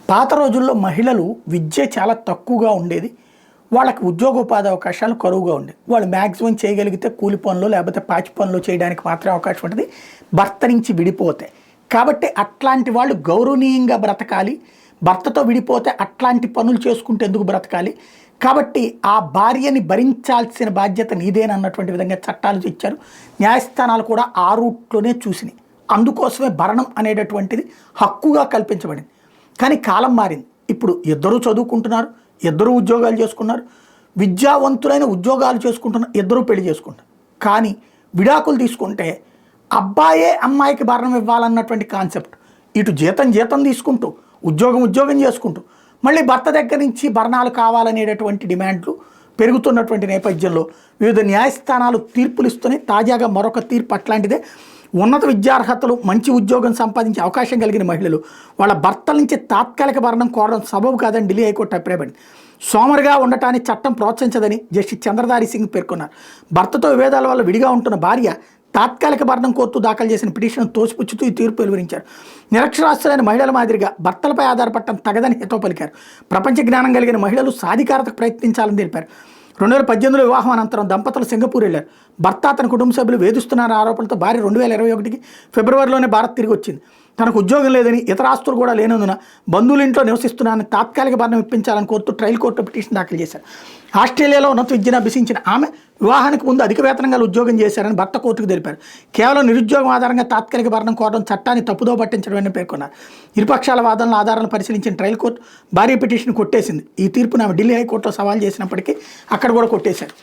పాత రోజుల్లో మహిళలు విద్య చాలా తక్కువగా ఉండేది. వాళ్ళకి ఉద్యోగోపాధి అవకాశాలు కరువుగా ఉండేవి. వాళ్ళు మ్యాక్సిమం చేయగలిగితే కూలి పనులు లేకపోతే పాచి పనులు చేయడానికి మాత్రమే అవకాశం ఉంటుంది. భర్త నుంచి విడిపోతే కాబట్టి అట్లాంటి వాళ్ళు గౌరవనీయంగా బ్రతకాలి. భర్తతో విడిపోతే అట్లాంటి పనులు చేసుకుంటే ఎందుకు బ్రతకాలి? కాబట్టి ఆ భార్యని భరించాల్సిన బాధ్యత నీదేనన్నటువంటి విధంగా చట్టాలు ఇచ్చారు. న్యాయస్థానాలు కూడా ఆ రూట్లోనే చూసినాయి. అందుకోసమే భరణం అనేటటువంటిది హక్కుగా కల్పించబడింది. కానీ కాలం మారింది. ఇప్పుడు ఇద్దరూ చదువుకుంటున్నారు, ఇద్దరూ ఉద్యోగాలు చేసుకున్నారు, విద్యావంతులైన ఉద్యోగాలు చేసుకుంటున్నారు, ఇద్దరూ పెళ్లి చేసుకుంటారు. కానీ విడాకులు తీసుకుంటే అబ్బాయే అమ్మాయికి భరణం ఇవ్వాలన్నటువంటి కాన్సెప్ట్. ఇటు జీతం తీసుకుంటూ ఉద్యోగం చేసుకుంటూ మళ్ళీ భర్త దగ్గర నుంచి భరణాలు కావాలనేటటువంటి డిమాండ్లు పెరుగుతున్నటువంటి నేపథ్యంలో వివిధ న్యాయస్థానాలు తీర్పులు ఇస్తున్నాయి. తాజాగా మరొక తీర్పు అట్లాంటిదే. ఉన్నత విద్యార్హతలు, మంచి ఉద్యోగం సంపాదించే అవకాశం కలిగిన మహిళలు వాళ్ళ భర్తల నుంచి తాత్కాలిక భరణం కోరడం సబబు కాదని ఢిల్లీ హైకోర్టు అభిప్రాయపడింది. సోమరిగా ఉండటానికి చట్టం ప్రోత్సహించదని జస్టిస్ చంద్రదారి సింగ్ పేర్కొన్నారు. భర్తతో విభేదాల వల్ల విడిగా ఉంటున్న భార్య తాత్కాలిక భరణం కోర్టు దాఖలు చేసిన పిటిషన్ తోసిపుచ్చుతూ ఈ తీర్పు వెలువరించారు. నిరక్షరాస్యులైన మహిళల మాదిరిగా భర్తలపై ఆధారపడటం తగదని హితవు పలికారు. ప్రపంచ జ్ఞానం కలిగిన మహిళలు సాధికారతకు ప్రయత్నించాలని తెలిపారు. 2018 వివాహం అనంతరం దంపతులు సింగపూర్ వెళ్లారు. భర్త అతని కుటుంబ సభ్యులు వేధిస్తున్న ఆరోపణలతో భార్య 2021 ఫిబ్రవరిలోనే భారత్ తిరిగి వచ్చింది. తనకు ఉద్యోగం లేదని, ఇతర ఆస్తులు కూడా లేనందున బంధువుల ఇంట్లో నివసిస్తున్నానని తాత్కాలిక భరణం ఇప్పించాలని కోరుతూ ట్రయల్ కోర్టు పిటిషన్ దాఖలు చేశారు. ఆస్ట్రేలియాలో ఉన్నత విద్యను అభ్యసించిన ఆమె వివాహానికి ముందు అధిక వేతనంగా ఉద్యోగం చేశారని భర్త కోర్టుకు తెలిపారు. కేవలం నిరుద్యోగం ఆధారంగా తాత్కాలిక భరణం కోరడం చట్టాన్ని తప్పుదో పట్టించడమని పేర్కొన్నారు. ఇరుపక్షాల వాదనల ఆధారాలను పరిశీలించిన ట్రయల్ కోర్టు భార్య పిటిషన్ కొట్టేసింది. ఈ తీర్పును ఆమె ఢిల్లీ హైకోర్టులో సవాల్ చేసినప్పటికీ అక్కడ కూడా కొట్టేశారు.